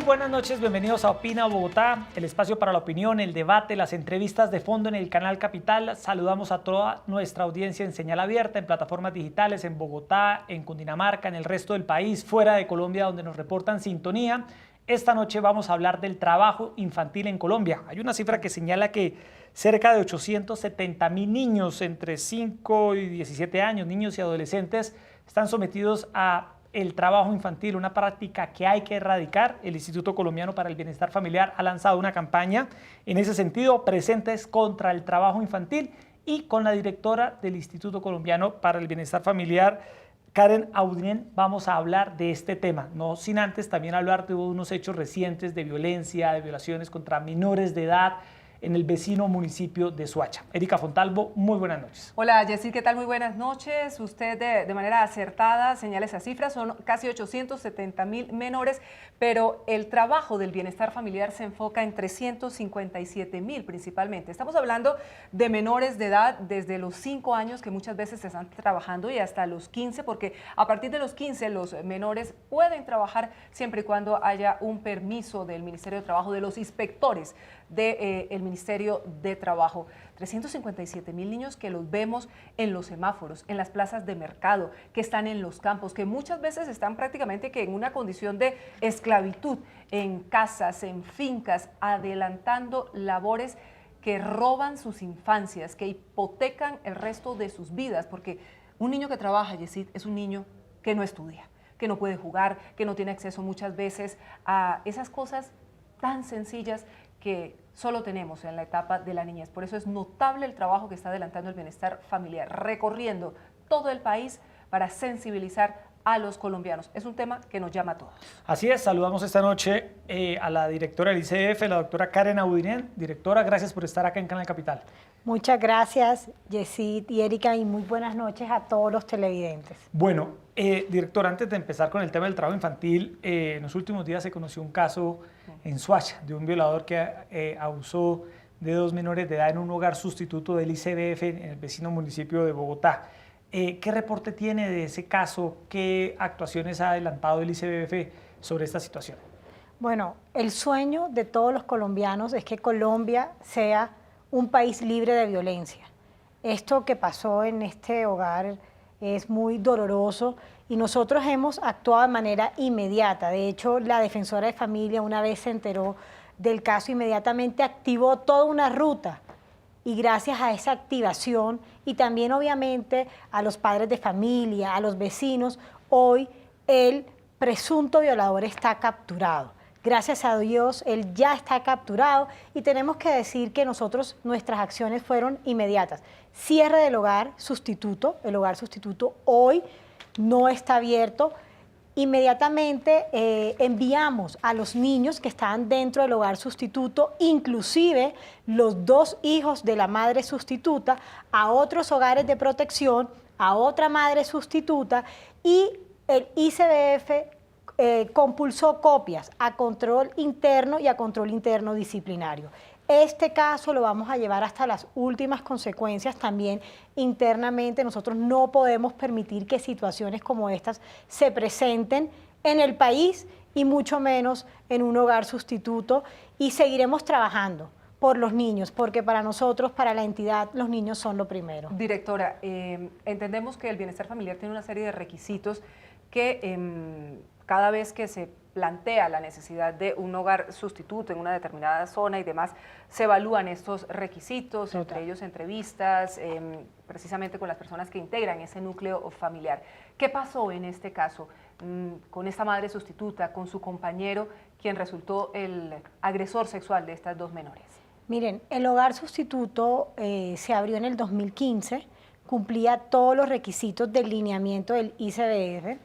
Muy buenas noches, bienvenidos a Opina Bogotá, el espacio para la opinión, el debate, las entrevistas de fondo en el canal Capital. Saludamos a toda nuestra audiencia en señal abierta, en plataformas digitales, en Bogotá, en Cundinamarca, en el resto del país, fuera de Colombia, donde nos reportan sintonía. Esta noche vamos a hablar del trabajo infantil en Colombia. Hay una cifra que señala que cerca de 870.000 niños entre 5 y 17 años, niños y adolescentes, están sometidos a el trabajo infantil, una práctica que hay que erradicar. El Instituto Colombiano para el Bienestar Familiar ha lanzado una campaña en ese sentido, Presentes contra el Trabajo Infantil, y con la directora del Instituto Colombiano para el Bienestar Familiar, Karen Audinen, vamos a hablar de este tema, no sin antes también hablar de unos hechos recientes de violencia, de violaciones contra menores de edad en el vecino municipio de Soacha. Erika Fontalvo, muy buenas noches. Hola, Jessy, ¿qué tal? Muy buenas noches. Usted de manera acertada señala esas cifras, son casi 870.000 menores, pero el trabajo del bienestar familiar se enfoca en 357.000 principalmente. Estamos hablando de menores de edad desde los 5 años que muchas veces se están trabajando y hasta los 15, porque a partir de los 15 los menores pueden trabajar siempre y cuando haya un permiso del Ministerio de Trabajo, de los inspectores del Ministerio de Trabajo. 357.000 niños que los vemos en los semáforos, en las plazas de mercado, que están en los campos, que muchas veces están prácticamente que en una condición de esclavitud, en casas, en fincas, adelantando labores que roban sus infancias, que hipotecan el resto de sus vidas, porque un niño que trabaja, Yesid, es un niño que no estudia, que no puede jugar, que no tiene acceso muchas veces a esas cosas tan sencillas que solo tenemos en la etapa de la niñez. Por eso es notable el trabajo que está adelantando el bienestar familiar, recorriendo todo el país para sensibilizar a los colombianos. Es un tema que nos llama a todos. Así es, saludamos esta noche a la directora del ICBF, la doctora Karen Audinen. Directora, gracias por estar acá en Canal Capital. Muchas gracias, Yesid y Erika, y muy buenas noches a todos los televidentes. Bueno, directora, antes de empezar con el tema del trabajo infantil, en los últimos días se conoció un caso en Soacha de un violador que abusó de 2 menores de edad en un hogar sustituto del ICBF en el vecino municipio de Bogotá. ¿Qué reporte tiene de ese caso? ¿Qué actuaciones ha adelantado el ICBF sobre esta situación? Bueno, el sueño de todos los colombianos es que Colombia sea un país libre de violencia. Esto que pasó en este hogar es muy doloroso y nosotros hemos actuado de manera inmediata. De hecho, la defensora de familia, una vez se enteró del caso, inmediatamente activó toda una ruta, y gracias a esa activación y también obviamente a los padres de familia, a los vecinos, hoy el presunto violador está capturado. Gracias a Dios, él ya está capturado y tenemos que decir que nuestras acciones fueron inmediatas. Cierre del hogar sustituto, el hogar sustituto hoy no está abierto. Inmediatamente enviamos a los niños que estaban dentro del hogar sustituto, inclusive los 2 hijos de la madre sustituta, a otros hogares de protección, a otra madre sustituta, y el ICBF compulsó copias a control interno y a control interno disciplinario. Este caso lo vamos a llevar hasta las últimas consecuencias también internamente. Nosotros no podemos permitir que situaciones como estas se presenten en el país y mucho menos en un hogar sustituto, y seguiremos trabajando por los niños, porque para nosotros, para la entidad, los niños son lo primero. Directora, entendemos que el bienestar familiar tiene una serie de requisitos que cada vez que se plantea la necesidad de un hogar sustituto en una determinada zona y demás, se evalúan estos requisitos, entre ellos entrevistas, precisamente con las personas que integran ese núcleo familiar. ¿Qué pasó en este caso con esta madre sustituta, con su compañero, quien resultó el agresor sexual de estas 2 menores? Miren, el hogar sustituto se abrió en el 2015, cumplía todos los requisitos del lineamiento del ICBF.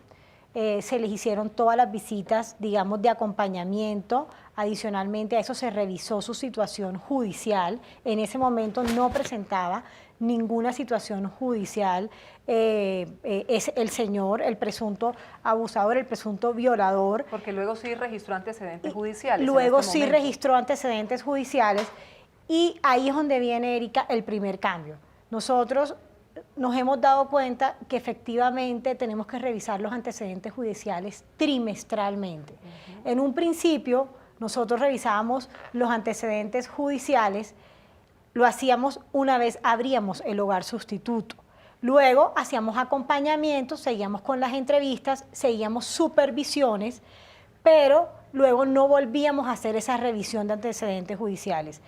Se les hicieron todas las visitas, digamos, de acompañamiento. Adicionalmente a eso se revisó su situación judicial. En ese momento no presentaba ninguna situación judicial. Es el señor, el presunto abusador, el presunto violador. Porque luego sí registró antecedentes judiciales. Luego sí registró antecedentes judiciales, y ahí es donde viene, Erika, el primer cambio. Nosotros nos hemos dado cuenta que efectivamente tenemos que revisar los antecedentes judiciales trimestralmente. En un principio, nosotros revisábamos los antecedentes judiciales, lo hacíamos una vez abríamos el hogar sustituto. Luego hacíamos acompañamientos, seguíamos con las entrevistas, seguíamos supervisiones, pero luego no volvíamos a hacer esa revisión de antecedentes judiciales.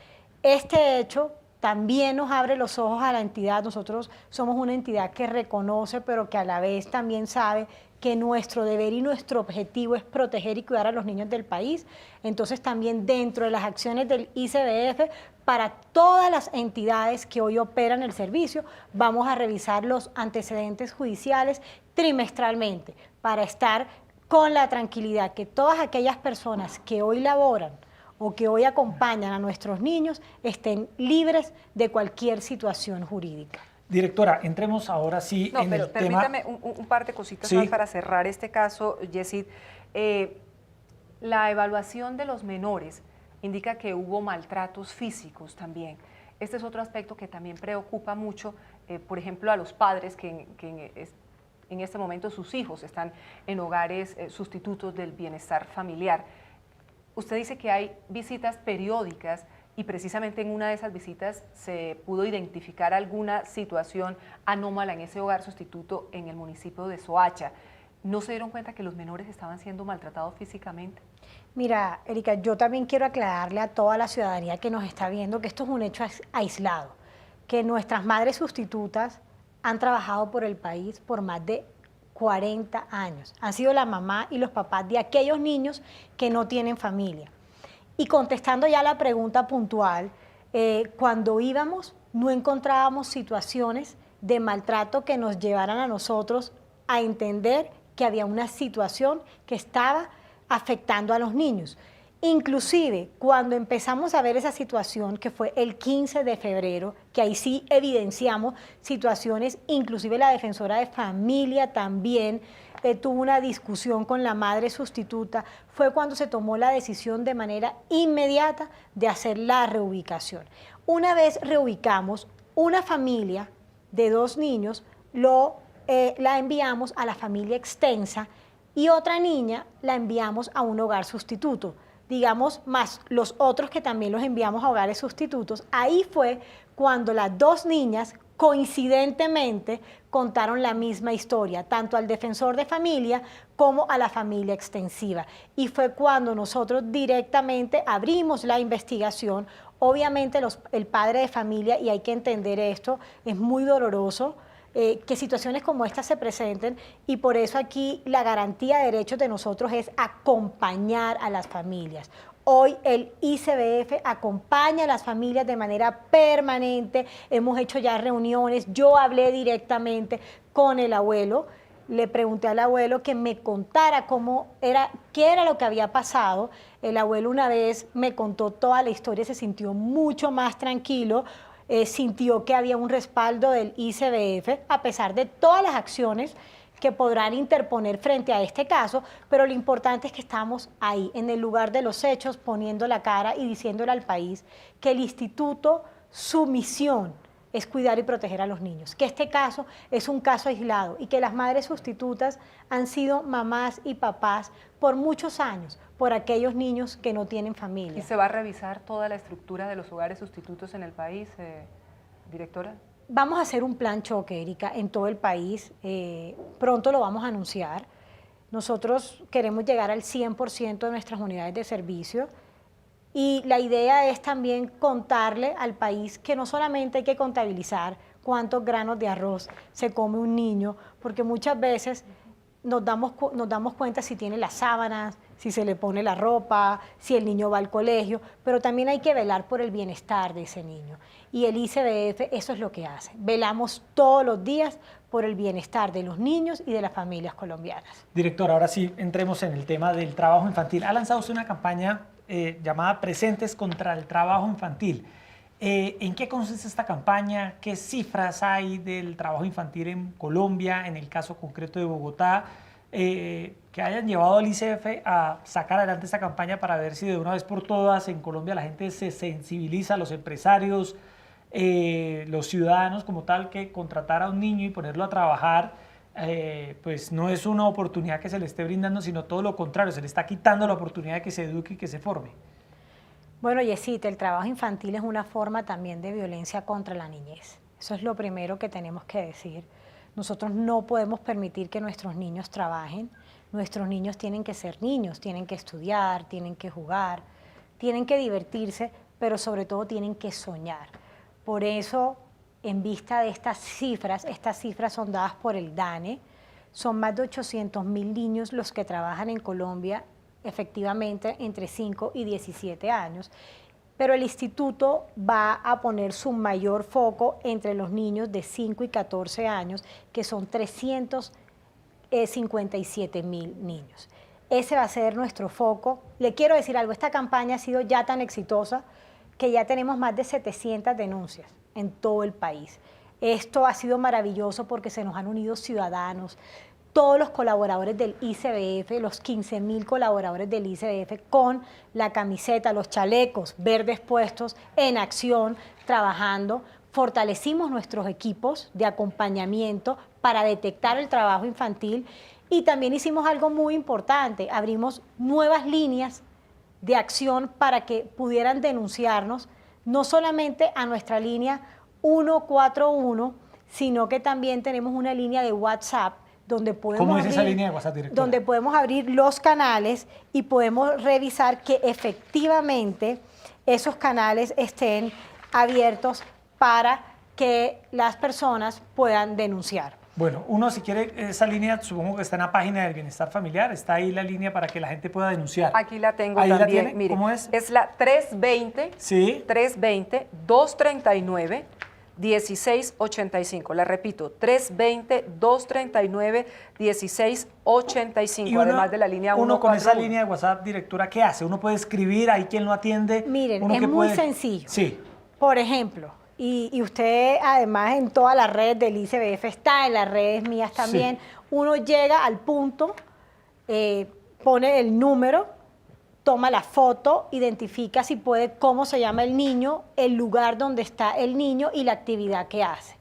Este hecho también nos abre los ojos a la entidad. Nosotros somos una entidad que reconoce, pero que a la vez también sabe que nuestro deber y nuestro objetivo es proteger y cuidar a los niños del país. Entonces también dentro de las acciones del ICBF, para todas las entidades que hoy operan el servicio, vamos a revisar los antecedentes judiciales trimestralmente para estar con la tranquilidad que todas aquellas personas que hoy laboran o que hoy acompañan a nuestros niños estén libres de cualquier situación jurídica. Directora, entremos ahora sí en pero el tema. permítame un par de cositas Sí. más para cerrar este caso, Yesid. La evaluación de los menores indica que hubo maltratos físicos también. Este es otro aspecto que también preocupa mucho, por ejemplo, a los padres que en este momento sus hijos están en hogares sustitutos del bienestar familiar. Usted dice que hay visitas periódicas y precisamente en una de esas visitas se pudo identificar alguna situación anómala en ese hogar sustituto en el municipio de Soacha. ¿No se dieron cuenta que los menores estaban siendo maltratados físicamente? Mira, Erika, yo también quiero aclararle a toda la ciudadanía que nos está viendo que esto es un hecho aislado, que nuestras madres sustitutas han trabajado por el país por más de 40 años. Han sido la mamá y los papás de aquellos niños que no tienen familia. Y contestando ya la pregunta puntual, cuando íbamos no encontrábamos situaciones de maltrato que nos llevaran a nosotros a entender que había una situación que estaba afectando a los niños. Inclusive, cuando empezamos a ver esa situación, que fue el 15 de febrero, que ahí sí evidenciamos situaciones, inclusive la defensora de familia también tuvo una discusión con la madre sustituta, fue cuando se tomó la decisión de manera inmediata de hacer la reubicación. Una vez reubicamos, una familia de 2 niños la enviamos a la familia extensa y otra niña la enviamos a un hogar sustituto. Digamos, más los otros que también los enviamos a hogares sustitutos. Ahí fue cuando las 2 niñas coincidentemente contaron la misma historia, tanto al defensor de familia como a la familia extensiva. Y fue cuando nosotros directamente abrimos la investigación. Obviamente el padre de familia, y hay que entender esto, es muy doloroso, que situaciones como estas se presenten, y por eso aquí la garantía de derechos de nosotros es acompañar a las familias. Hoy el ICBF acompaña a las familias de manera permanente, hemos hecho ya reuniones, yo hablé directamente con el abuelo, le pregunté al abuelo que me contara qué era lo que había pasado. El abuelo una vez me contó toda la historia, se sintió mucho más tranquilo, sintió que había un respaldo del ICBF, a pesar de todas las acciones que podrán interponer frente a este caso, pero lo importante es que estamos ahí, en el lugar de los hechos, poniendo la cara y diciéndole al país que el instituto, su misión es cuidar y proteger a los niños, que este caso es un caso aislado y que las madres sustitutas han sido mamás y papás por muchos años, por aquellos niños que no tienen familia. ¿Y se va a revisar toda la estructura de los hogares sustitutos en el país, directora? Vamos a hacer un plan choque, Erika, en todo el país. Pronto lo vamos a anunciar. Nosotros queremos llegar al 100% de nuestras unidades de servicio y la idea es también contarle al país que no solamente hay que contabilizar cuántos granos de arroz se come un niño, porque muchas veces nos damos cuenta si tiene las sábanas, si se le pone la ropa, si el niño va al colegio, pero también hay que velar por el bienestar de ese niño. Y el ICBF eso es lo que hace. Velamos todos los días por el bienestar de los niños y de las familias colombianas. Directora, ahora sí entremos en el tema del trabajo infantil. Ha lanzado usted una campaña llamada Presentes contra el Trabajo Infantil. ¿En qué consiste esta campaña? ¿Qué cifras hay del trabajo infantil en Colombia, en el caso concreto de Bogotá? Que hayan llevado al ICBF a sacar adelante esta campaña para ver si de una vez por todas en Colombia la gente se sensibiliza, los empresarios, los ciudadanos como tal, que contratar a un niño y ponerlo a trabajar, pues no es una oportunidad que se le esté brindando, sino todo lo contrario, se le está quitando la oportunidad de que se eduque y que se forme. Bueno, Yesita, el trabajo infantil es una forma también de violencia contra la niñez. Eso es lo primero que tenemos que decir. Nosotros no podemos permitir que nuestros niños trabajen. Nuestros niños tienen que ser niños, tienen que estudiar, tienen que jugar, tienen que divertirse, pero sobre todo tienen que soñar. Por eso, en vista de estas cifras son dadas por el DANE, son más de 800.000 niños los que trabajan en Colombia efectivamente entre 5 y 17 años, pero el instituto va a poner su mayor foco entre los niños de 5 y 14 años, que son 357.000 niños. Ese va a ser nuestro foco. Le quiero decir algo, esta campaña ha sido ya tan exitosa que ya tenemos más de 700 denuncias en todo el país. Esto ha sido maravilloso porque se nos han unido ciudadanos, todos los colaboradores del ICBF, los 15.000 colaboradores del ICBF con la camiseta, los chalecos verdes puestos en acción, trabajando. Fortalecimos nuestros equipos de acompañamiento para detectar el trabajo infantil y también hicimos algo muy importante, abrimos nuevas líneas de acción para que pudieran denunciarnos, no solamente a nuestra línea 141, sino que también tenemos una línea de WhatsApp donde podemos ¿Cómo es esa línea de WhatsApp, directora? Donde podemos abrir los canales y podemos revisar que efectivamente esos canales estén abiertos para que las personas puedan denunciar. Bueno, uno si quiere esa línea, supongo que está en la página del Bienestar Familiar, está ahí la línea para que la gente pueda denunciar. Aquí la tengo ahí también. ¿La tiene? Mire, ¿Cómo es? Es la 320, sí. 320-239-1685. La repito, 320-239-1685, además de la línea 141. Uno con esa línea de WhatsApp, directora, ¿qué hace? Uno puede escribir, ahí quien lo atiende. Miren, es muy sencillo. Sí. Por ejemplo, y usted además en todas las redes del ICBF está, en las redes mías también, sí. Uno llega al punto, pone el número, toma la foto, identifica si puede cómo se llama el niño, el lugar donde está el niño y la actividad que hace.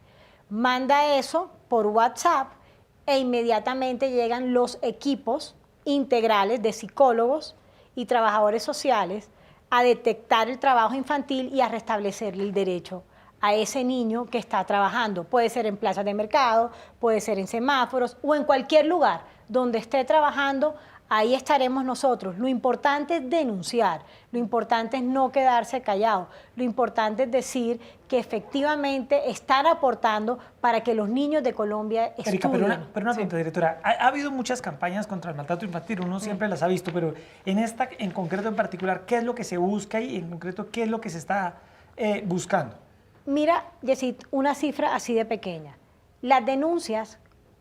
Manda eso por WhatsApp e inmediatamente llegan los equipos integrales de psicólogos y trabajadores sociales a detectar el trabajo infantil y a restablecerle el derecho a ese niño que está trabajando. Puede ser en plazas de mercado, puede ser en semáforos o en cualquier lugar donde esté trabajando. Ahí estaremos nosotros. Lo importante es denunciar, lo importante es no quedarse callado, lo importante es decir que efectivamente están aportando para que los niños de Colombia estudien. Erika, pero una pregunta, directora. Ha habido muchas campañas contra el maltrato infantil, uno siempre las ha visto, pero en esta en concreto en particular, ¿qué es lo que se busca y en concreto qué es lo que se está buscando? Mira, Yesid, una cifra así de pequeña. Las denuncias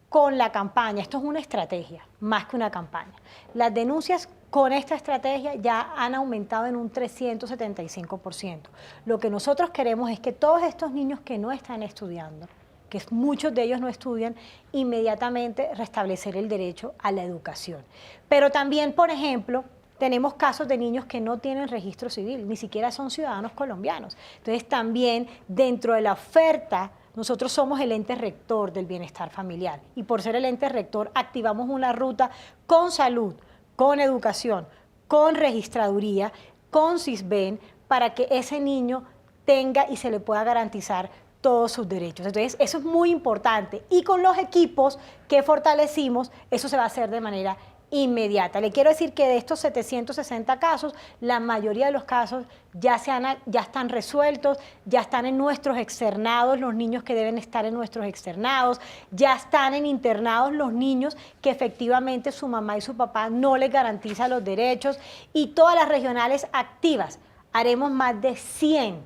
con la campaña, esto es una estrategia, más que una campaña. Las denuncias con esta estrategia ya han aumentado en un 375%. Lo que nosotros queremos es que todos estos niños que no están estudiando, que muchos de ellos no estudian, inmediatamente restablecer el derecho a la educación. Pero también, por ejemplo, tenemos casos de niños que no tienen registro civil, ni siquiera son ciudadanos colombianos. Entonces también dentro de la oferta, nosotros somos el ente rector del bienestar familiar y por ser el ente rector activamos una ruta con salud, con educación, con registraduría, con CISBEN, para que ese niño tenga y se le pueda garantizar todos sus derechos. Entonces eso es muy importante y con los equipos que fortalecimos, eso se va a hacer de manera inmediata. Le quiero decir que de estos 760 casos, la mayoría de los casos ya están resueltos, ya están en nuestros externados los niños que deben estar en nuestros externados, ya están en internados los niños que efectivamente su mamá y su papá no les garantizan los derechos y todas las regionales activas. Haremos más de 100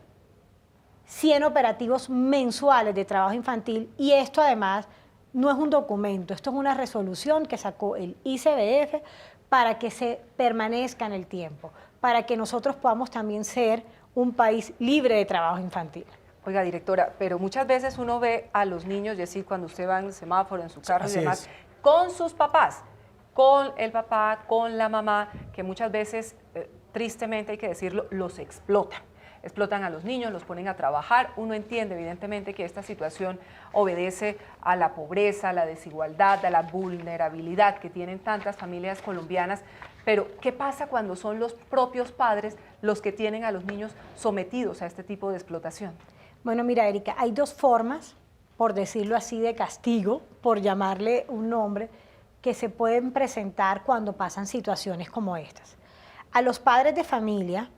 operativos mensuales de trabajo infantil y esto además no es un documento, esto es una resolución que sacó el ICBF para que se permanezca en el tiempo, para que nosotros podamos también ser un país libre de trabajo infantil. Oiga, directora, pero muchas veces uno ve a los niños, y así cuando usted va en el semáforo, en su carro y demás, con sus papás, con el papá, con la mamá, que muchas veces, tristemente hay que decirlo, los explotan. explotan a los niños, los ponen a trabajar. Uno entiende evidentemente que esta situación obedece a la pobreza, a la desigualdad, a la vulnerabilidad que tienen tantas familias colombianas, pero ¿qué pasa cuando son los propios padres los que tienen a los niños sometidos a este tipo de explotación? Bueno, mira, Erika, hay dos formas, por decirlo así, de castigo, por llamarle un nombre, que se pueden presentar cuando pasan situaciones como estas. A los padres de familia,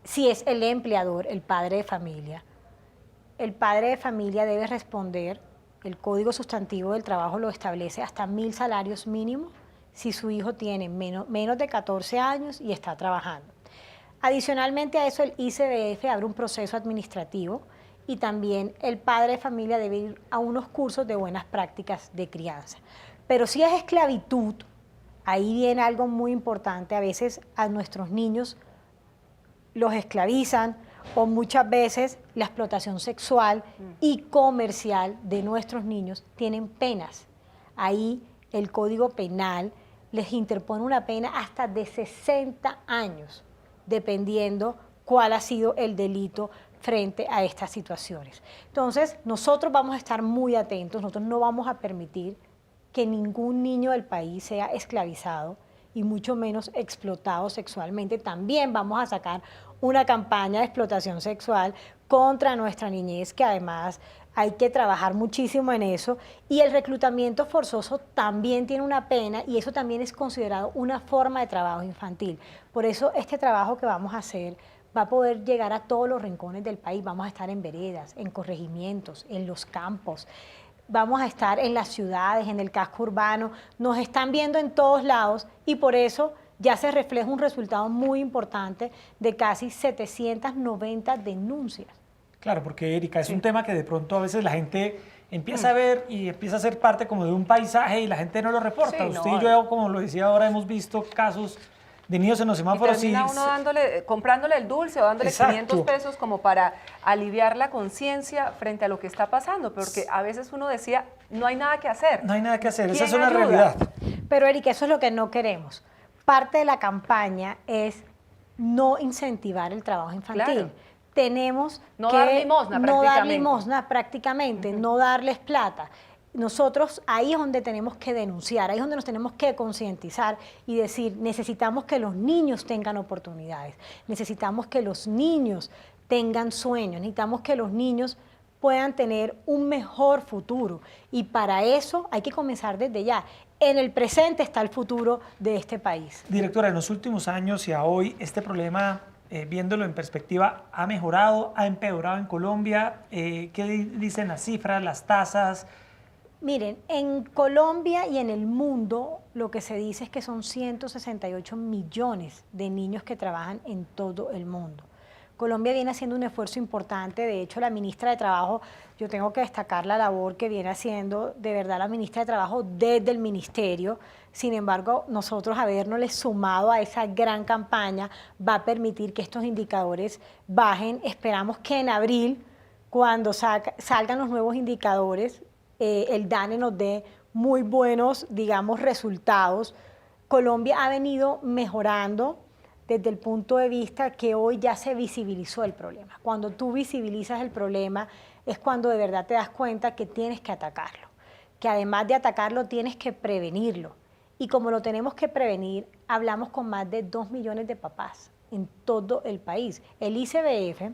si es el empleador, el padre de familia debe responder, el Código Sustantivo del Trabajo lo establece, hasta 1.000 salarios mínimos si su hijo tiene menos de 14 años y está trabajando. Adicionalmente a eso, el ICBF abre un proceso administrativo y también el padre de familia debe ir a unos cursos de buenas prácticas de crianza. Pero si es esclavitud, ahí viene algo muy importante. A veces a nuestros niños los esclavizan o muchas veces la explotación sexual y comercial de nuestros niños tienen penas. Ahí el Código Penal les interpone una pena hasta de 60 años, dependiendo cuál ha sido el delito frente a estas situaciones. Entonces, nosotros vamos a estar muy atentos, nosotros no vamos a permitir que ningún niño del país sea esclavizado y mucho menos explotado sexualmente. También vamos a sacar una campaña de explotación sexual contra nuestra niñez, que además hay que trabajar muchísimo en eso, y el reclutamiento forzoso también tiene una pena y eso también es considerado una forma de trabajo infantil. Por eso este trabajo que vamos a hacer va a poder llegar a todos los rincones del país. Vamos a estar en veredas, en corregimientos, en los campos, vamos a estar en las ciudades, en el casco urbano, nos están viendo en todos lados y por eso ya se refleja un resultado muy importante de casi 790 denuncias. Claro, porque Erika, es un tema que de pronto a veces la gente empieza a ver y empieza a ser parte como de un paisaje y la gente no lo reporta. Sí, Usted y yo, como lo decía ahora, hemos visto casos de niños en los semáforos. Y termina uno comprándole el dulce o dándole Exacto. 500 pesos como para aliviar la conciencia frente a lo que está pasando, porque a veces uno decía, no hay nada que hacer. No hay nada que hacer, esa es ¿Quién una ayuda? realidad. Pero Erika, eso es lo que no queremos. Parte de la campaña es no incentivar el trabajo infantil. Claro. Tenemos No que dar limosna no dar prácticamente. limosna prácticamente, no darles plata. Nosotros ahí es donde tenemos que denunciar, ahí es donde nos tenemos que concientizar y decir, necesitamos que los niños tengan oportunidades, necesitamos que los niños tengan sueños, necesitamos que los niños puedan tener un mejor futuro y para eso hay que comenzar desde ya. En el presente está el futuro de este país. Directora, en los últimos años y a hoy, este problema, viéndolo en perspectiva, ¿ha mejorado, ha empeorado en Colombia? ¿Qué dicen las cifras, las tasas? Miren, en Colombia y en el mundo lo que se dice es que son 168 millones de niños que trabajan en todo el mundo. Colombia viene haciendo un esfuerzo importante, de hecho la ministra de Trabajo, yo tengo que destacar la labor que viene haciendo de verdad la ministra de Trabajo desde el ministerio. Sin embargo, nosotros habernos sumado a esa gran campaña va a permitir que estos indicadores bajen. Esperamos que en abril, cuando salgan los nuevos indicadores, el DANE nos dé muy buenos, digamos, resultados. Colombia ha venido mejorando desde el punto de vista que hoy ya se visibilizó el problema. Cuando tú visibilizas el problema es cuando de verdad te das cuenta que tienes que atacarlo, que además de atacarlo tienes que prevenirlo. Y como lo tenemos que prevenir, hablamos con más de 2 millones de papás en todo el país. El ICBF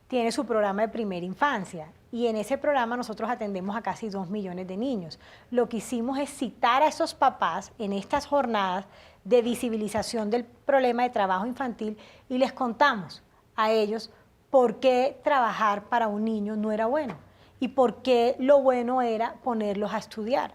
tiene su programa de primera infancia y en ese programa nosotros atendemos a casi 2 millones de niños. Lo que hicimos es citar a esos papás en estas jornadas de visibilización del problema de trabajo infantil y les contamos a ellos por qué trabajar para un niño no era bueno y por qué lo bueno era ponerlos a estudiar.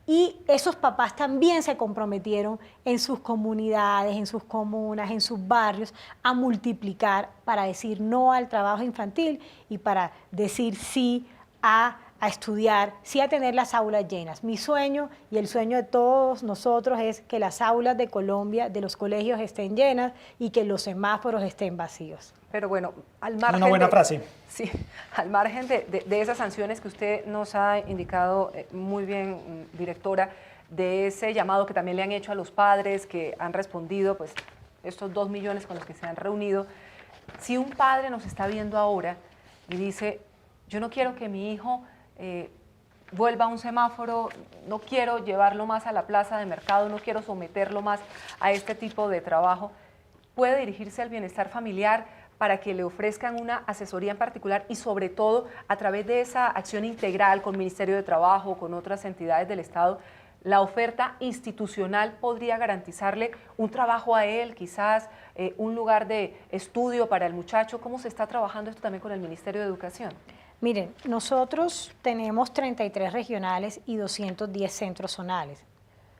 Y esos papás también se comprometieron en sus comunidades, en sus comunas, en sus barrios, a multiplicar para decir no al trabajo infantil y para decir sí a estudiar, sí a tener las aulas llenas. Mi sueño y el sueño de todos nosotros es que las aulas de Colombia, de los colegios estén llenas y que los semáforos estén vacíos. Pero bueno, al margen Una buena frase. Sí, al margen de esas sanciones que usted nos ha indicado muy bien, directora, de ese llamado que también le han hecho a los padres que han respondido, pues estos 2 millones con los que se han reunido, Si un padre nos está viendo ahora y dice, yo no quiero que mi hijo vuelva a un semáforo, no quiero llevarlo más a la plaza de mercado, no quiero someterlo más a este tipo de trabajo, puede dirigirse al bienestar familiar para que le ofrezcan una asesoría en particular y sobre todo a través de esa acción integral con Ministerio de Trabajo, con otras entidades del Estado, la oferta institucional podría garantizarle un trabajo a él, quizás un lugar de estudio para el muchacho. ¿Cómo se está trabajando esto también con el Ministerio de Educación? Miren, nosotros tenemos 33 regionales y 210 centros zonales.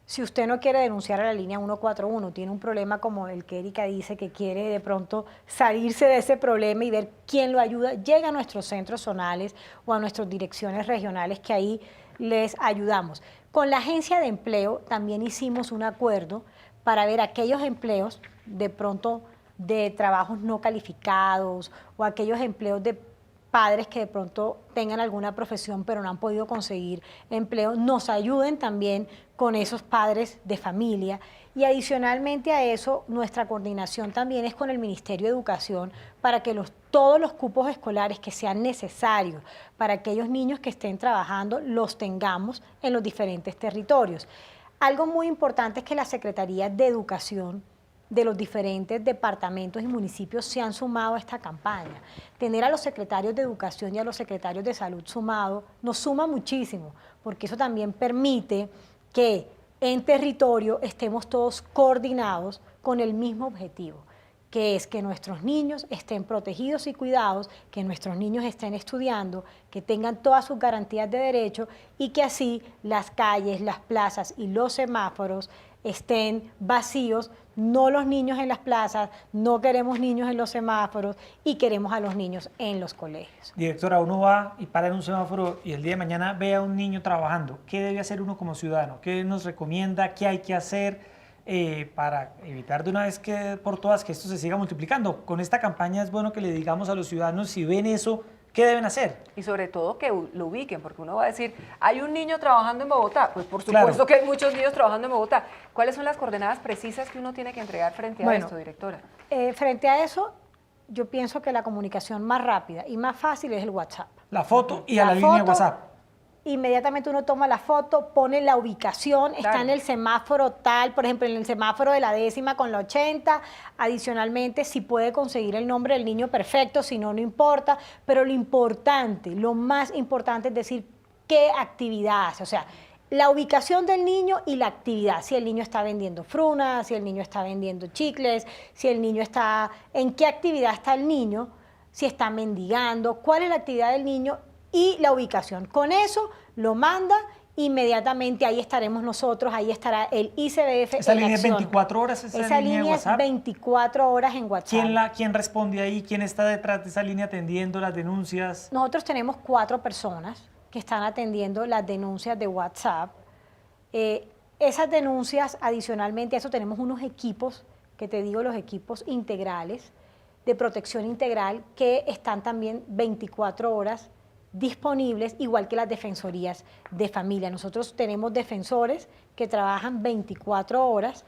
Si usted no quiere denunciar a la línea 141, tiene un problema como el que Erika dice, que quiere de pronto salirse de ese problema y ver quién lo ayuda, llega a nuestros centros zonales o a nuestras direcciones regionales, que ahí les ayudamos. Con la agencia de empleo también hicimos un acuerdo para ver aquellos empleos de pronto de trabajos no calificados o aquellos empleos de padres que de pronto tengan alguna profesión pero no han podido conseguir empleo, nos ayuden también con esos padres de familia. Y adicionalmente a eso, nuestra coordinación también es con el Ministerio de Educación para que todos los cupos escolares que sean necesarios para aquellos niños que estén trabajando los tengamos en los diferentes territorios. Algo muy importante es que la Secretaría de Educación de los diferentes departamentos y municipios se han sumado a esta campaña. Tener a los secretarios de Educación y a los secretarios de Salud sumados nos suma muchísimo, porque eso también permite que en territorio estemos todos coordinados con el mismo objetivo, que es que nuestros niños estén protegidos y cuidados, que nuestros niños estén estudiando, que tengan todas sus garantías de derecho y que así las calles, las plazas y los semáforos estén vacíos, no los niños en las plazas, no queremos niños en los semáforos y queremos a los niños en los colegios. Directora, uno va y para en un semáforo y el día de mañana ve a un niño trabajando. ¿Qué debe hacer uno como ciudadano? ¿Qué nos recomienda? ¿Qué hay que hacer para evitar de una vez que por todas que esto se siga multiplicando? Con esta campaña es bueno que le digamos a los ciudadanos, si ven eso, ¿qué deben hacer? Y sobre todo que lo ubiquen, porque uno va a decir, hay un niño trabajando en Bogotá. Pues por supuesto que hay muchos niños trabajando en Bogotá. ¿Cuáles son las coordenadas precisas que uno tiene que entregar frente a esto, directora? Frente a eso, yo pienso que la comunicación más rápida y más fácil es el WhatsApp. La foto y a la línea de WhatsApp. Inmediatamente uno toma la foto, pone la ubicación, está en el semáforo tal, por ejemplo, en el semáforo de la 10ª con la 80, adicionalmente si puede conseguir el nombre del niño, perfecto, si no, no importa, pero lo importante, lo más importante es decir qué actividad hace, o sea, la ubicación del niño y la actividad, si el niño está vendiendo frunas, si el niño está vendiendo chicles, si el niño está, en qué actividad está el niño, si está mendigando, cuál es la actividad del niño y la ubicación. Con eso lo manda, inmediatamente ahí estaremos nosotros, ahí estará el ICBF. ¿Esa línea es 24 horas? Esa línea es 24 horas en WhatsApp. ¿Quién responde ahí? ¿Quién está detrás de esa línea atendiendo las denuncias? Nosotros tenemos 4 personas que están atendiendo las denuncias de WhatsApp. Esas denuncias, adicionalmente a eso, tenemos unos equipos, que te digo, los equipos integrales, de protección integral, que están también 24 horas disponibles, igual que las defensorías de familia. Nosotros tenemos defensores que trabajan 24 horas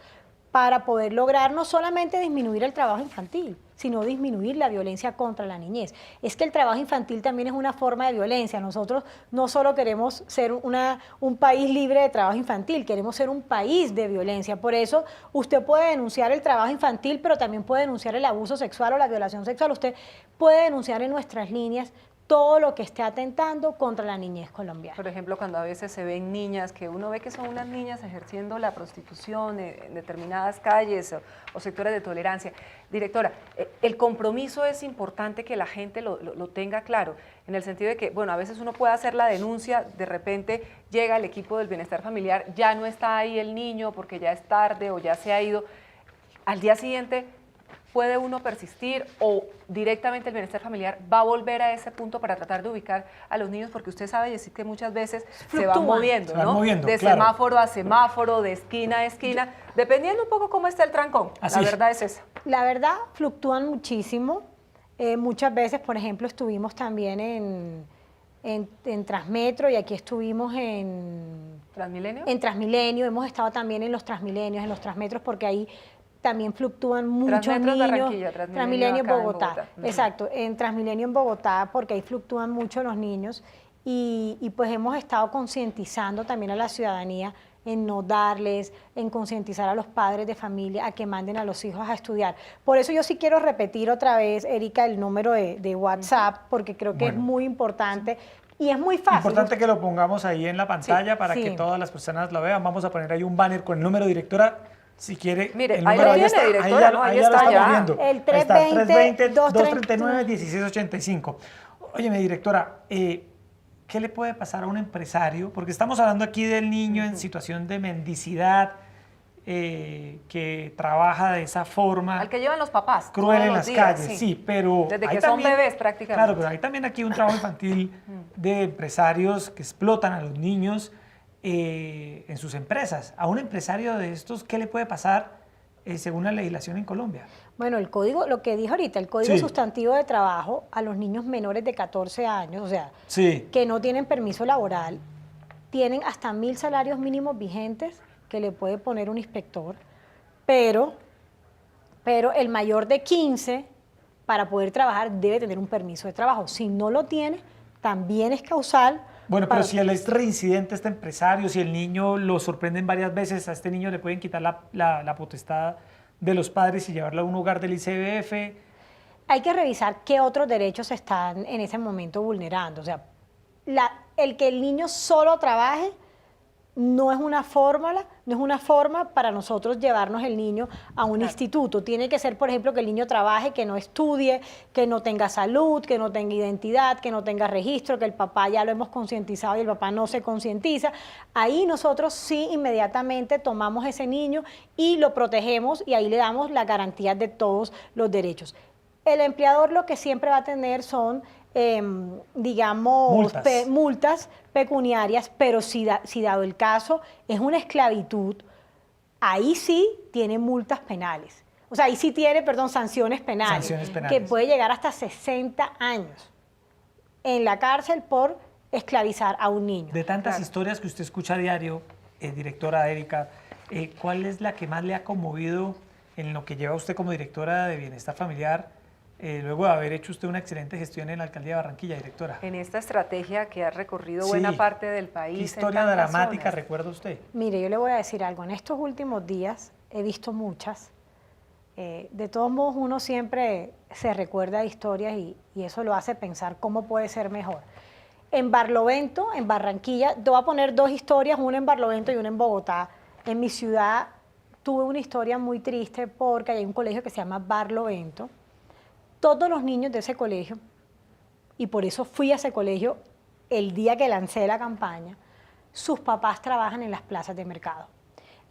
para poder lograr no solamente disminuir el trabajo infantil, sino disminuir la violencia contra la niñez. Es que el trabajo infantil también es una forma de violencia. Nosotros no solo queremos ser un país libre de trabajo infantil, queremos ser un país de violencia. Por eso usted puede denunciar el trabajo infantil, pero también puede denunciar el abuso sexual o la violación sexual. Usted puede denunciar en nuestras líneas todo lo que esté atentando contra la niñez colombiana. Por ejemplo, cuando a veces se ven niñas, que uno ve que son unas niñas ejerciendo la prostitución en determinadas calles o sectores de tolerancia. Directora, el compromiso es importante que la gente lo tenga claro, en el sentido de que, bueno, a veces uno puede hacer la denuncia, de repente llega el equipo del bienestar familiar, ya no está ahí el niño porque ya es tarde o ya se ha ido. Al día siguiente, ¿puede uno persistir o directamente el bienestar familiar va a volver a ese punto para tratar de ubicar a los niños? Porque usted sabe decir que muchas veces se van moviendo, ¿no? De semáforo a semáforo, de esquina a esquina, dependiendo un poco cómo está el trancón. La verdad es esa. La verdad, fluctúan muchísimo. Muchas veces, por ejemplo, estuvimos también en Transmetro y aquí estuvimos en... ¿Transmilenio? En Transmilenio, hemos estado también en los Transmilenios, en los Transmetros, porque ahí también fluctúan muchos Transmetro niños. Barranquilla, Transmilenio acá en Bogotá. Bogotá. Exacto, en Transmilenio en Bogotá, porque ahí fluctúan mucho los niños y pues hemos estado concientizando también a la ciudadanía en no darles, en concientizar a los padres de familia a que manden a los hijos a estudiar. Por eso yo sí quiero repetir otra vez, Erika, el número de WhatsApp, porque creo que es muy importante y es muy fácil. Importante que lo pongamos ahí en la pantalla para que todas las personas lo vean. Vamos a poner ahí un banner con el número, directora. Si quiere, mire, el ahí número lo tiene, está, directora, ¿no? ahí Ahí ya lo está, estamos ya. viendo. El Ahí está, 320-239-1685. Óyeme, directora, ¿qué le puede pasar a un empresario? Porque estamos hablando aquí del niño en situación de mendicidad, que trabaja de esa forma. Al que llevan los papás. Cruel todos en los las días, calles, sí, pero... Desde hay que son también, bebés prácticamente. Claro, pero hay también aquí un trabajo infantil de empresarios que explotan a los niños en sus empresas. A un empresario de estos, ¿qué le puede pasar según la legislación en Colombia? Bueno, el código, lo que dijo ahorita, el código sustantivo de trabajo a los niños menores de 14 años, o sea, que no tienen permiso laboral, tienen hasta 1.000 salarios mínimos vigentes que le puede poner un inspector, pero el mayor de 15 para poder trabajar debe tener un permiso de trabajo. Si no lo tiene, también es causal. Bueno, pero si él es reincidente, este empresario, si el niño lo sorprenden varias veces, a este niño le pueden quitar la potestad de los padres y llevarlo a un hogar del ICBF. Hay que revisar qué otros derechos se están en ese momento vulnerando. O sea, el que el niño solo trabaje no es una fórmula, no es una forma para nosotros llevarnos el niño a un instituto. Tiene que ser, por ejemplo, que el niño trabaje, que no estudie, que no tenga salud, que no tenga identidad, que no tenga registro, que el papá ya lo hemos concientizado y el papá no se concientiza. Ahí nosotros sí inmediatamente tomamos ese niño y lo protegemos y ahí le damos la garantía de todos los derechos. El empleador lo que siempre va a tener son digamos, multas pecuniarias, pero si dado el caso es una esclavitud, ahí sí tiene multas penales. O sea, ahí sí tiene, perdón, sanciones penales, que puede llegar hasta 60 años en la cárcel por esclavizar a un niño. De tantas historias que usted escucha a diario, directora Erika, ¿cuál es la que más le ha conmovido en lo que lleva usted como directora de Bienestar Familiar? Luego de haber hecho usted una excelente gestión en la Alcaldía de Barranquilla, directora. En esta estrategia que ha recorrido buena parte del país. ¿Qué historia dramática recuerda usted? Mire, yo le voy a decir algo. En estos últimos días he visto muchas. De todos modos, uno siempre se recuerda de historias y eso lo hace pensar cómo puede ser mejor. En Barlovento, en Barranquilla, te voy a poner dos historias, una en Barlovento y una en Bogotá. En mi ciudad tuve una historia muy triste porque hay un colegio que se llama Barlovento. Todos los niños de ese colegio, y por eso fui a ese colegio el día que lancé la campaña, sus papás trabajan en las plazas de mercado.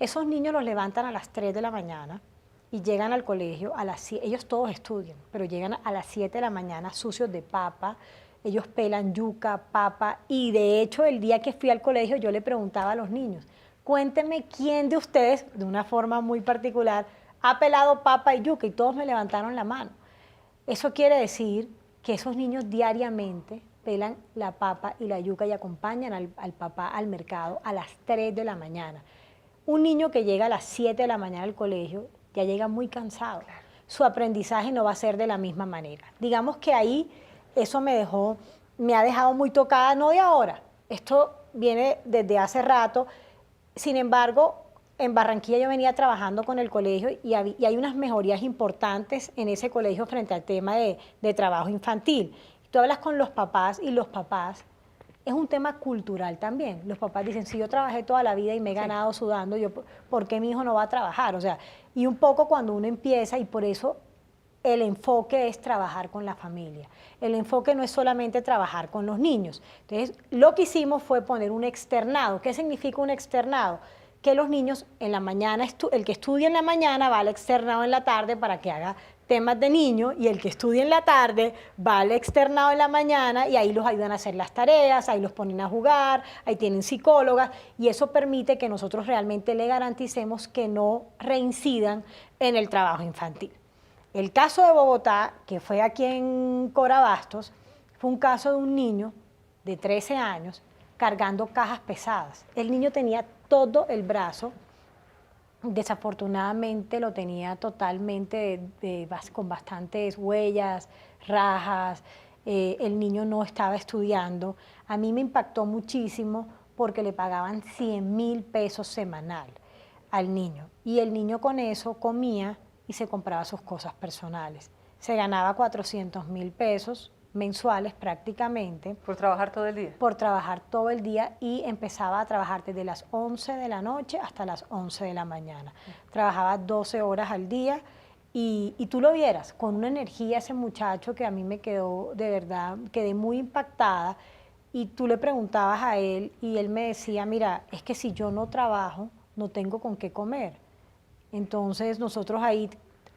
Esos niños los levantan a las 3 de la mañana y llegan al colegio a las 7, ellos todos estudian, pero llegan a las 7 de la mañana sucios de papa, ellos pelan yuca, papa, y de hecho el día que fui al colegio yo le preguntaba a los niños, cuéntenme quién de ustedes, de una forma muy particular, ha pelado papa y yuca, y todos me levantaron la mano. Eso quiere decir que esos niños diariamente pelan la papa y la yuca y acompañan al papá al mercado a las 3 de la mañana. Un niño que llega a las 7 de la mañana al colegio ya llega muy cansado. Su aprendizaje no va a ser de la misma manera. Digamos que ahí eso me ha dejado muy tocada, no de ahora. Esto viene desde hace rato. Sin embargo, en Barranquilla yo venía trabajando con el colegio y hay unas mejorías importantes en ese colegio frente al tema de trabajo infantil. Tú hablas con los papás y los papás, es un tema cultural también. Los papás dicen, si yo trabajé toda la vida y me he ganado sudando, ¿por qué mi hijo no va a trabajar? O sea, y un poco cuando uno empieza, y por eso el enfoque es trabajar con la familia. El enfoque no es solamente trabajar con los niños. Entonces, lo que hicimos fue poner un externado. ¿Qué significa un externado? Que los niños en la mañana, el que estudia en la mañana va al externado en la tarde para que haga temas de niño, y el que estudia en la tarde va al externado en la mañana y ahí los ayudan a hacer las tareas, ahí los ponen a jugar, ahí tienen psicólogas, y eso permite que nosotros realmente le garanticemos que no reincidan en el trabajo infantil. El caso de Bogotá, que fue aquí en Corabastos, fue un caso de un niño de 13 años cargando cajas pesadas. El niño tenía todo el brazo Desafortunadamente lo tenía totalmente con bastantes huellas, rajas, el niño no estaba estudiando. A mí me impactó muchísimo porque le pagaban 100.000 pesos semanal al niño y el niño con eso comía y se compraba sus cosas personales. Se ganaba 400.000 pesos mensuales prácticamente. ¿Por trabajar todo el día? Por trabajar todo el día y empezaba a trabajar desde las 11 de la noche hasta las 11 de la mañana. Trabajaba 12 horas al día y tú lo vieras, con una energía ese muchacho que a mí me quedó, de verdad, quedé muy impactada y tú le preguntabas a él y él me decía, mira, es que si yo no trabajo, no tengo con qué comer. Entonces nosotros ahí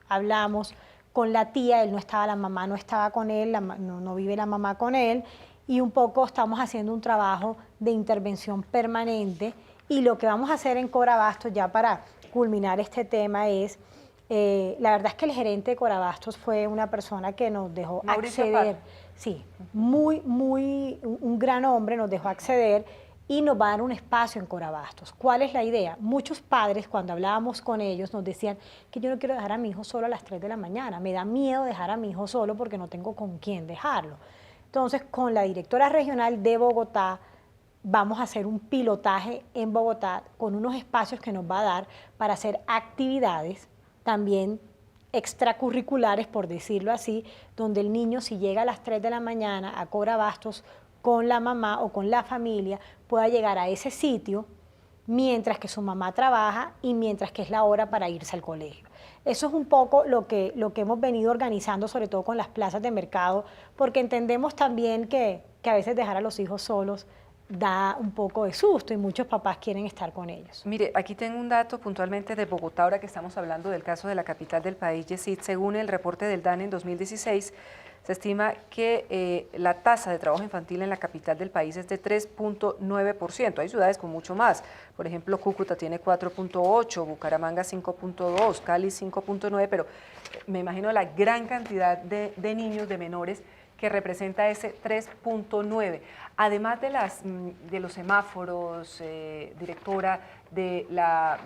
hablamos con la tía, él no estaba, la mamá no estaba con él, no vive la mamá con él, y un poco estamos haciendo un trabajo de intervención permanente, y lo que vamos a hacer en Corabastos, ya para culminar este tema, es, la verdad es que el gerente de Corabastos fue una persona que nos dejó Mauricio acceder, Paz. sí, un gran hombre, nos dejó acceder, y nos va a dar un espacio en Corabastos. ¿Cuál es la idea? Muchos padres, cuando hablábamos con ellos, nos decían que yo no quiero dejar a mi hijo solo a las 3 de la mañana, me da miedo dejar a mi hijo solo porque no tengo con quién dejarlo. Entonces, con la directora regional de Bogotá, vamos a hacer un pilotaje en Bogotá con unos espacios que nos va a dar para hacer actividades también extracurriculares, por decirlo así, donde el niño, si llega a las 3 de la mañana a Corabastos, con la mamá o con la familia, pueda llegar a ese sitio mientras que su mamá trabaja y mientras que es la hora para irse al colegio. Eso es un poco lo que hemos venido organizando, sobre todo con las plazas de mercado, porque entendemos también que a veces dejar a los hijos solos da un poco de susto y muchos papás quieren estar con ellos. Mire, aquí tengo un dato puntualmente de Bogotá, ahora que estamos hablando del caso de la capital del país, Yesid. Según el reporte del DANE en 2016, se estima que la tasa de trabajo infantil en la capital del país es de 3.9%. Hay ciudades con mucho más. Por ejemplo, Cúcuta tiene 4.8%, Bucaramanga 5.2%, Cali 5.9%, pero me imagino la gran cantidad de niños, de menores, que representa ese 3.9%. Además de los semáforos, directora de la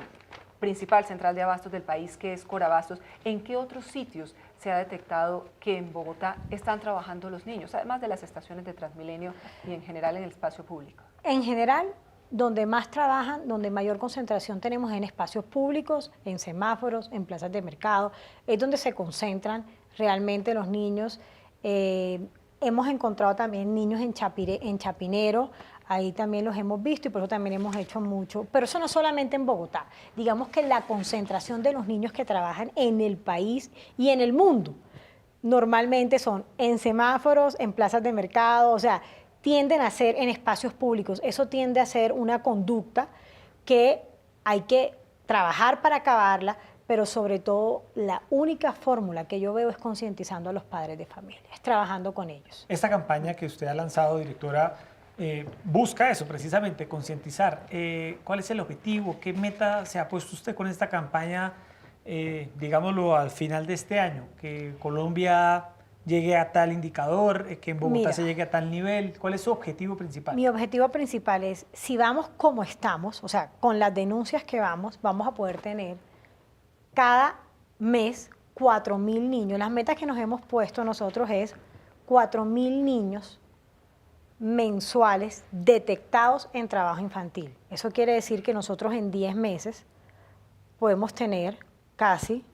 principal central de abastos del país, que es Corabastos, ¿en qué otros sitios se ha detectado que en Bogotá están trabajando los niños, además de las estaciones de Transmilenio y en general en el espacio público? En general, donde más trabajan, donde mayor concentración tenemos en espacios públicos, en semáforos, en plazas de mercado, es donde se concentran realmente los niños. Hemos encontrado también niños en Chapinero, ahí también los hemos visto y por eso también hemos hecho mucho, pero eso no solamente en Bogotá, digamos que la concentración de los niños que trabajan en el país y en el mundo normalmente son en semáforos, en plazas de mercado, o sea, tienden a ser en espacios públicos. Eso tiende a ser una conducta que hay que trabajar para acabarla, pero sobre todo la única fórmula que yo veo es concientizando a los padres de familia, es trabajando con ellos. Esta campaña que usted ha lanzado, directora, busca eso, precisamente, concientizar. ¿Cuál es el objetivo? ¿Qué meta se ha puesto usted con esta campaña, digámoslo, al final de este año? Que Colombia llegue a tal indicador, que en Bogotá se llegue a tal nivel. ¿Cuál es su objetivo principal? Mi objetivo principal es, si vamos como estamos, o sea, con las denuncias que vamos a poder tener cada mes 4.000 niños. Las metas que nos hemos puesto nosotros es 4.000 niños mensuales detectados en trabajo infantil. Eso quiere decir que nosotros en 10 meses podemos tener casi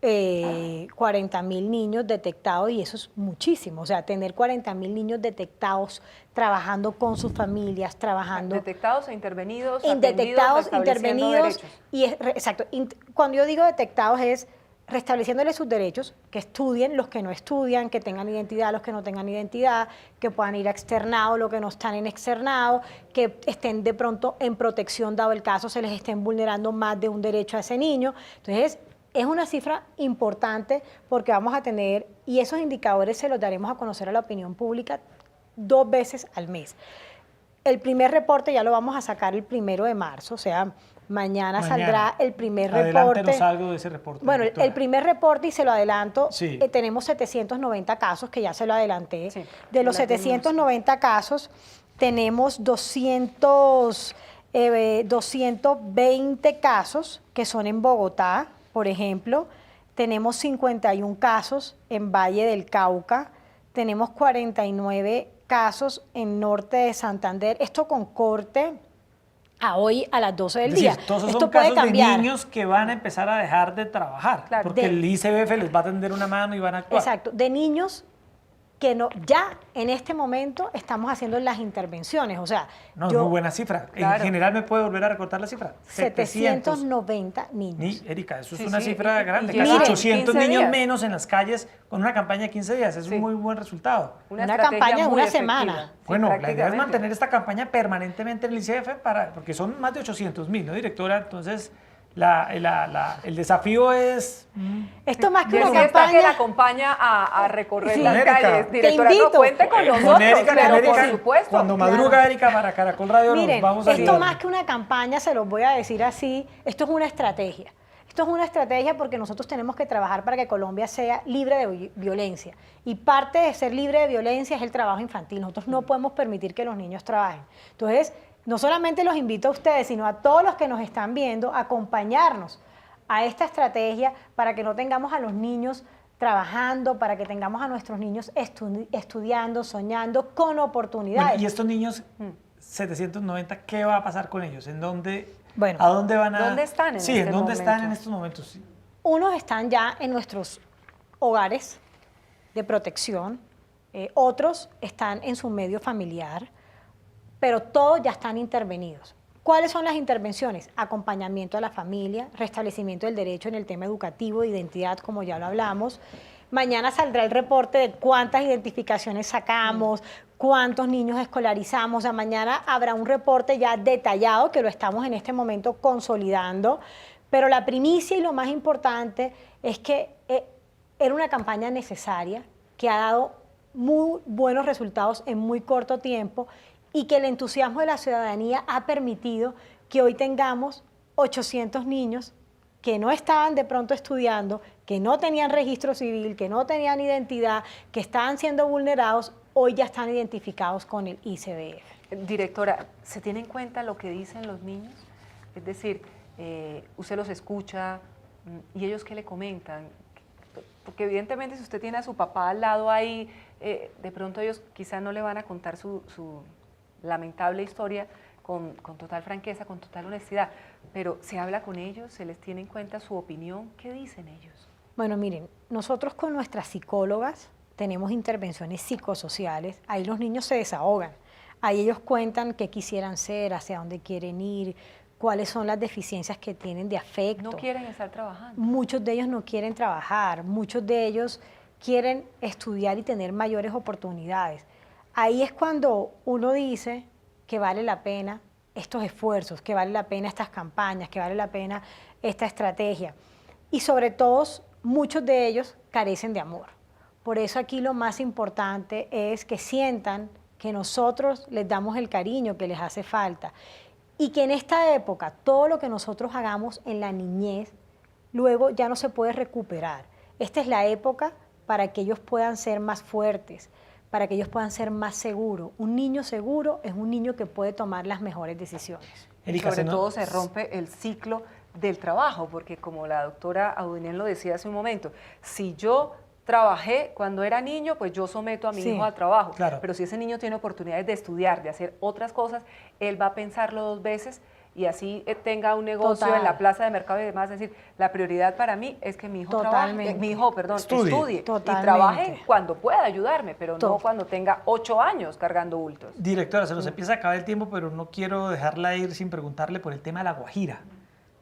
40.000 niños detectados y eso es muchísimo. O sea, tener 40.000 niños detectados trabajando con sus familias, trabajando... Detectados e intervenidos, detectados, intervenidos. Derechos. Y exacto, cuando yo digo detectados es restableciéndoles sus derechos, que estudien los que no estudian, que tengan identidad los que no tengan identidad, que puedan ir a externado los que no están en externado, que estén de pronto en protección dado el caso, se les estén vulnerando más de un derecho a ese niño. Entonces, es una cifra importante porque vamos a tener, y esos indicadores se los daremos a conocer a la opinión pública 2 veces al mes. El primer reporte ya lo vamos a sacar el 1 de marzo, o sea, mañana saldrá el primer reporte. Adelántenos algo de ese reporte. Bueno, el primer reporte, y se lo adelanto, sí. Tenemos 790 casos, que ya se lo adelanté. Sí, de los 790 casos, tenemos 200 220 casos que son en Bogotá, por ejemplo. Tenemos 51 casos en Valle del Cauca. Tenemos 49 casos en norte de Santander. Esto con corte a hoy a las 12 del Es decir, día. todos esos Esto son puede casos de cambiar. niños que van a empezar a dejar de trabajar, Claro, porque el ICBF les va a tender una mano y van a actuar. Exacto, de niños que no, ya en este momento estamos haciendo las intervenciones. O sea, No, yo, muy buena cifra. Claro. En general, ¿me puede volver a recortar la cifra? 790 niños. Erika, eso es Sí, una sí, cifra y grande. llevan Casi Miren, 800 15 niños días. menos en las calles con una campaña de 15 días. Es Sí. un muy buen resultado. Una estrategia campaña de muy una efectiva. semana. Sí, Bueno, la idea es prácticamente. mantener esta campaña permanentemente en el ICF porque son más de 800.000, ¿no, directora? Entonces, el desafío es... Esto más que Y una así está que la campaña. acompaña a recorrer Sí. las Erika, calles. te Directora, no, invito. cuente con nosotros, Con Erika, claro, con Erika, por supuesto. cuando Claro. madruga Erika para Caracol Radio Miren, nos vamos a esto ayudar. más que una campaña, se los voy a decir así, esto es una estrategia. Esto es una estrategia porque nosotros tenemos que trabajar para que Colombia sea libre de violencia. Y parte de ser libre de violencia es el trabajo infantil. Nosotros no podemos permitir que los niños trabajen. Entonces, no solamente los invito a ustedes, sino a todos los que nos están viendo a acompañarnos a esta estrategia para que no tengamos a los niños trabajando, para que tengamos a nuestros niños estudiando, soñando, con oportunidades. Bueno, y estos niños, 790, ¿qué va a pasar con ellos? ¿En dónde, Bueno, a dónde van a...? ¿dónde están en Sí, este ¿en dónde están momento? en estos momentos? Sí. Unos están ya en nuestros hogares de protección, otros están en su medio familiar, pero todos ya están intervenidos. ¿Cuáles son las intervenciones? Acompañamiento a la familia, restablecimiento del derecho en el tema educativo, de identidad, como ya lo hablamos. Mañana saldrá el reporte de cuántas identificaciones sacamos, cuántos niños escolarizamos. O sea, mañana habrá un reporte ya detallado que lo estamos en este momento consolidando. Pero la primicia y lo más importante es que era una campaña necesaria que ha dado muy buenos resultados en muy corto tiempo y que el entusiasmo de la ciudadanía ha permitido que hoy tengamos 800 niños que no estaban de pronto estudiando, que no tenían registro civil, que no tenían identidad, que estaban siendo vulnerados, hoy ya están identificados con el ICBF. Directora, ¿se tiene en cuenta lo que dicen los niños? Es decir, usted los escucha y ellos qué le comentan, porque evidentemente si usted tiene a su papá al lado ahí, de pronto ellos quizá no le van a contar su lamentable historia con total franqueza, con total honestidad, pero se habla con ellos, se les tiene en cuenta su opinión, ¿qué dicen ellos? Bueno, miren, nosotros con nuestras psicólogas tenemos intervenciones psicosociales, ahí los niños se desahogan, ahí ellos cuentan qué quisieran ser, hacia dónde quieren ir, cuáles son las deficiencias que tienen de afecto. No quieren estar trabajando. Muchos de ellos no quieren trabajar, muchos de ellos quieren estudiar y tener mayores oportunidades. Ahí es cuando uno dice que vale la pena estos esfuerzos, que vale la pena estas campañas, que vale la pena esta estrategia. Y sobre todo, muchos de ellos carecen de amor. Por eso aquí lo más importante es que sientan que nosotros les damos el cariño que les hace falta. Y que en esta época, todo lo que nosotros hagamos en la niñez, luego ya no se puede recuperar. Esta es la época para que ellos puedan ser más fuertes, para que ellos puedan ser más seguros. Un niño seguro es un niño que puede tomar las mejores decisiones. Erika, Sobre todo se rompe el ciclo del trabajo, porque como la doctora Audinel lo decía hace un momento, si yo trabajé cuando era niño, pues yo someto a mi hijo al trabajo. Claro. Pero si ese niño tiene oportunidades de estudiar, de hacer otras cosas, él va a pensarlo dos veces y así tenga un negocio Total. en la plaza de mercado y demás. Es decir, la prioridad para mí es que mi hijo Totalmente. Estudie. estudie y Totalmente. trabaje cuando pueda ayudarme, pero no Todo. cuando tenga 8 años cargando bultos. Directora, se nos empieza a acabar el tiempo, pero no quiero dejarla ir sin preguntarle por el tema de la Guajira,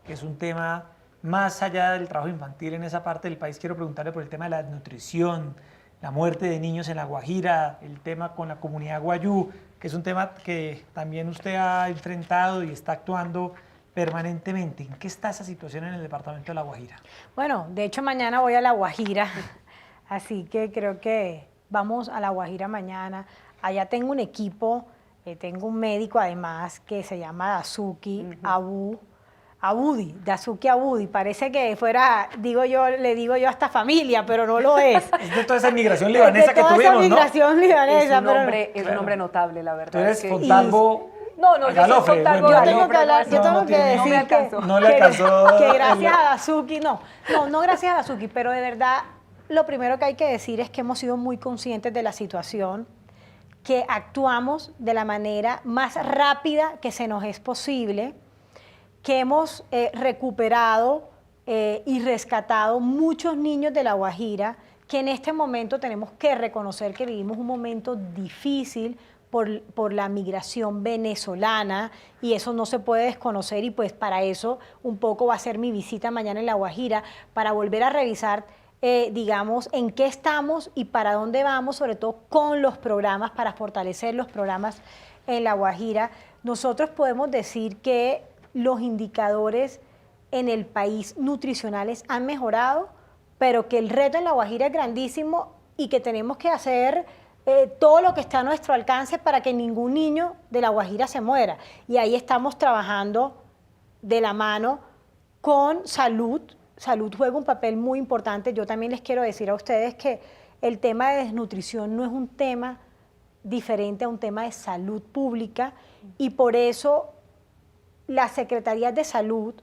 que es un tema más allá del trabajo infantil en esa parte del país. Quiero preguntarle por el tema de la desnutrición, la muerte de niños en la Guajira, el tema con la comunidad guayú, que es un tema que también usted ha enfrentado y está actuando permanentemente. ¿En qué está esa situación en el departamento de La Guajira? Bueno, de hecho mañana voy a La Guajira, así que creo que vamos a La Guajira mañana. Allá tengo un equipo, tengo un médico además que se llama Dazuki Abudi, Dazuki Abudi. Parece que fuera, le digo yo hasta familia, pero no lo es. Es de toda esa inmigración libanesa que toda tuvimos, esa ¿no? migración libanesa, pero Es un hombre notable, la verdad. Tú eres es que- Fontalvo No, yo Galofre, sé contar bueno, Yo tengo que hablar, yo no, tengo no que tiene- decir no me alcanzó. No le alcanzó que gracias el- a Dazuki, no gracias a Dazuki, pero de verdad lo primero que hay que decir es que hemos sido muy conscientes de la situación, que actuamos de la manera más rápida que se nos es posible, que hemos recuperado y rescatado muchos niños de La Guajira, que en este momento tenemos que reconocer que vivimos un momento difícil por la migración venezolana y eso no se puede desconocer y pues para eso un poco va a ser mi visita mañana en La Guajira, para volver a revisar digamos, en qué estamos y para dónde vamos, sobre todo con los programas, para fortalecer los programas en La Guajira. Nosotros podemos decir que los indicadores en el país nutricionales han mejorado, pero que el reto en La Guajira es grandísimo y que tenemos que hacer todo lo que está a nuestro alcance para que ningún niño de La Guajira se muera. Y ahí estamos trabajando de la mano con salud. Salud juega un papel muy importante. Yo también les quiero decir a ustedes que el tema de desnutrición no es un tema diferente a un tema de salud pública y por eso la Secretaría de Salud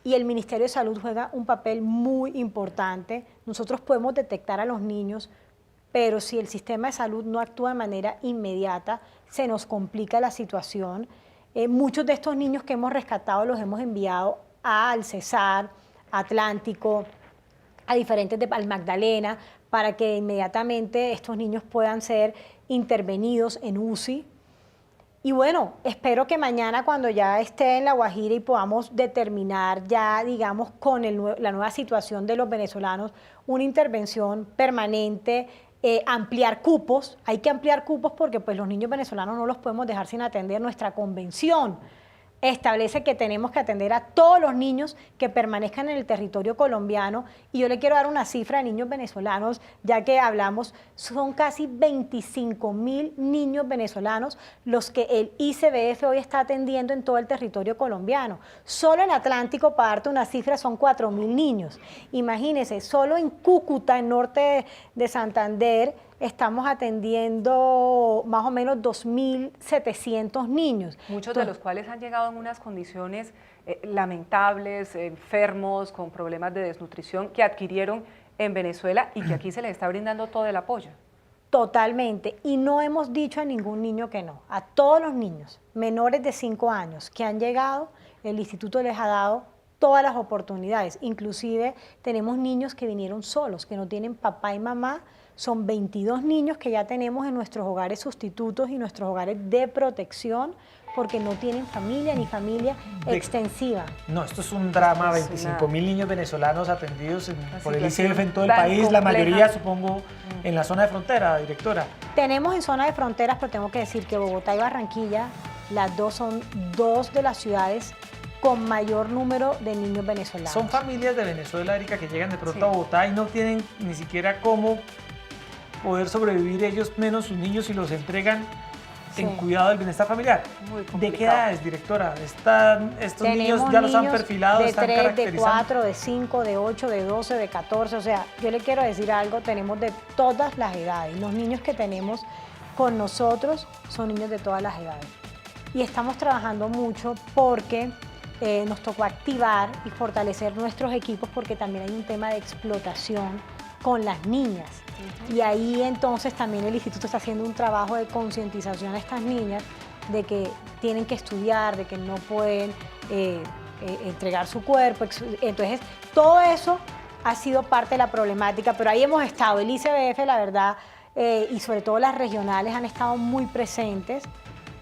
y el Ministerio de Salud juega un papel muy importante. Nosotros podemos detectar a los niños, pero si el sistema de salud no actúa de manera inmediata, se nos complica la situación. Muchos de estos niños que hemos rescatado los hemos enviado al Cesar, Atlántico, a diferentes al Magdalena, para que inmediatamente estos niños puedan ser intervenidos en UCI. Y bueno, espero que mañana cuando ya esté en La Guajira y podamos determinar ya, digamos, con la nueva situación de los venezolanos, una intervención permanente, ampliar cupos. Hay que ampliar cupos porque pues, los niños venezolanos no los podemos dejar sin atender. Nuestra convención establece que tenemos que atender a todos los niños que permanezcan en el territorio colombiano y yo le quiero dar una cifra de niños venezolanos, ya que hablamos, son casi 25.000 niños venezolanos los que el ICBF hoy está atendiendo en todo el territorio colombiano. Solo en Atlántico, para darte una cifra, son 4.000 niños. Imagínense, solo en Cúcuta, en norte de Santander, estamos atendiendo más o menos 2.700 niños. Muchos de los cuales han llegado en unas condiciones lamentables, enfermos, con problemas de desnutrición que adquirieron en Venezuela y que aquí se les está brindando todo el apoyo. Totalmente, y no hemos dicho a ningún niño que no. A todos los niños menores de 5 años que han llegado, el instituto les ha dado todas las oportunidades. Inclusive tenemos niños que vinieron solos, que no tienen papá y mamá. Son 22 niños que ya tenemos en nuestros hogares sustitutos y nuestros hogares de protección porque no tienen familia ni familia extensiva. No, esto es un drama, Es 25.000 niños venezolanos atendidos por el situación ICBF en todo el tan país, la compleja. mayoría supongo en la zona de frontera, directora. Tenemos en zona de fronteras, pero tengo que decir que Bogotá y Barranquilla, las dos son dos de las ciudades con mayor número de niños venezolanos. Son familias de Venezuela, Erika, que llegan de pronto Sí. a Bogotá y no tienen ni siquiera cómo poder sobrevivir ellos, menos sus niños, y los entregan Sí. en cuidado del bienestar familiar. Muy ¿De qué complicado. edades, directora? ¿Estos niños Tenemos ya los han niños perfilado, de están 3, de caracterizando? 4, de 5, de 8, de 12, de 14. O sea, yo le quiero decir algo, tenemos de todas las edades. Los niños que tenemos con nosotros son niños de todas las edades. Y estamos trabajando mucho porque nos tocó activar y fortalecer nuestros equipos porque también hay un tema de explotación con las niñas. Y ahí entonces también el instituto está haciendo un trabajo de concientización a estas niñas de que tienen que estudiar, de que no pueden entregar su cuerpo. Entonces, todo eso ha sido parte de la problemática, pero ahí hemos estado. El ICBF, la verdad, y sobre todo las regionales han estado muy presentes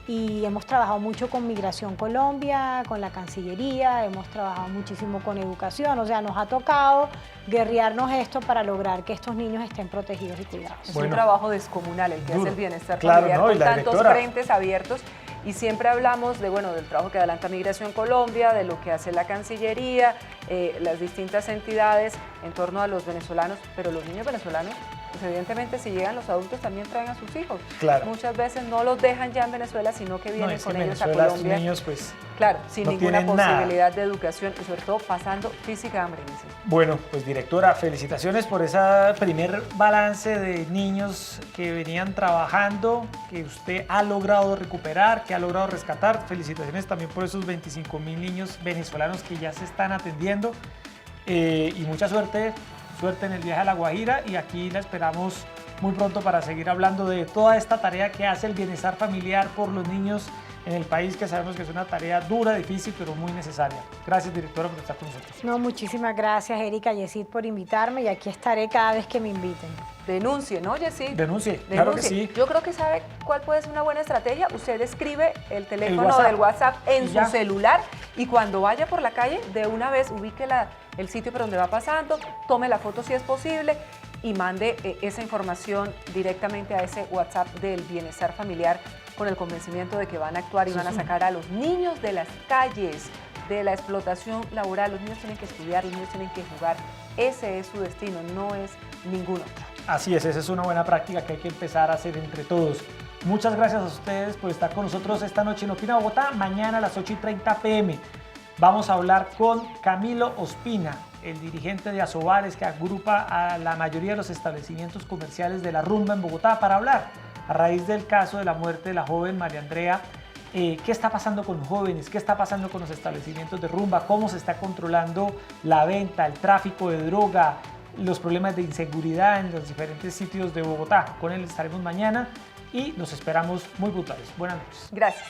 y hemos trabajado mucho con Migración Colombia, con la Cancillería, hemos trabajado muchísimo con educación, o sea, nos ha tocado guerrearnos esto para lograr que estos niños estén protegidos y cuidados. Es Bueno, un trabajo descomunal el que duro. hace el bienestar Claro, familiar ¿no? Y con la tantos directora. frentes abiertos y siempre hablamos de, bueno, del trabajo que adelanta Migración Colombia, de lo que hace la Cancillería, las distintas entidades en torno a los venezolanos, pero los niños venezolanos pues evidentemente si llegan los adultos también traen a sus hijos. Claro. Muchas veces no los dejan ya en Venezuela, sino que vienen es con que en ellos a Venezuela Colombia. estos niños, pues, claro, sin no ninguna tienen nada. posibilidad de educación y sobre todo pasando física hambre. Bueno, pues directora, felicitaciones por ese primer balance de niños que venían trabajando, que usted ha logrado recuperar, que ha logrado rescatar. Felicitaciones también por esos 25.000 niños venezolanos que ya se están atendiendo. Y mucha suerte en el viaje a La Guajira, y aquí la esperamos muy pronto para seguir hablando de toda esta tarea que hace el bienestar familiar por los niños en el país, que sabemos que es una tarea dura, difícil, pero muy necesaria. Gracias, directora, por estar con nosotros. No, muchísimas gracias, Erika, Yesid, por invitarme, y aquí estaré cada vez que me inviten. Denuncie, ¿no, Yesid? Denuncie, claro que sí. Yo creo que sabe cuál puede ser una buena estrategia. Usted escribe el teléfono WhatsApp. del WhatsApp en Y su ya. celular, y cuando vaya por la calle, de una vez ubique el sitio por donde va pasando, tome la foto si es posible y mande esa información directamente a ese WhatsApp del bienestar familiar, con el convencimiento de que van a actuar y van a sacar a los niños de las calles, de la explotación laboral. Los niños tienen que estudiar, los niños tienen que jugar. Ese es su destino, no es ningún otro. Así es, esa es una buena práctica que hay que empezar a hacer entre todos. Muchas gracias a ustedes por estar con nosotros esta noche en Opina Bogotá. Mañana a las 8:30 p.m. vamos a hablar con Camilo Ospina, el dirigente de Asobares, que agrupa a la mayoría de los establecimientos comerciales de la rumba en Bogotá, para hablar a raíz del caso de la muerte de la joven María Andrea. ¿Qué está pasando con los jóvenes? ¿Qué está pasando con los establecimientos de rumba? ¿Cómo se está controlando la venta, el tráfico de droga, los problemas de inseguridad en los diferentes sitios de Bogotá? Con él estaremos mañana y los esperamos muy puntuales. Buenas noches. Gracias.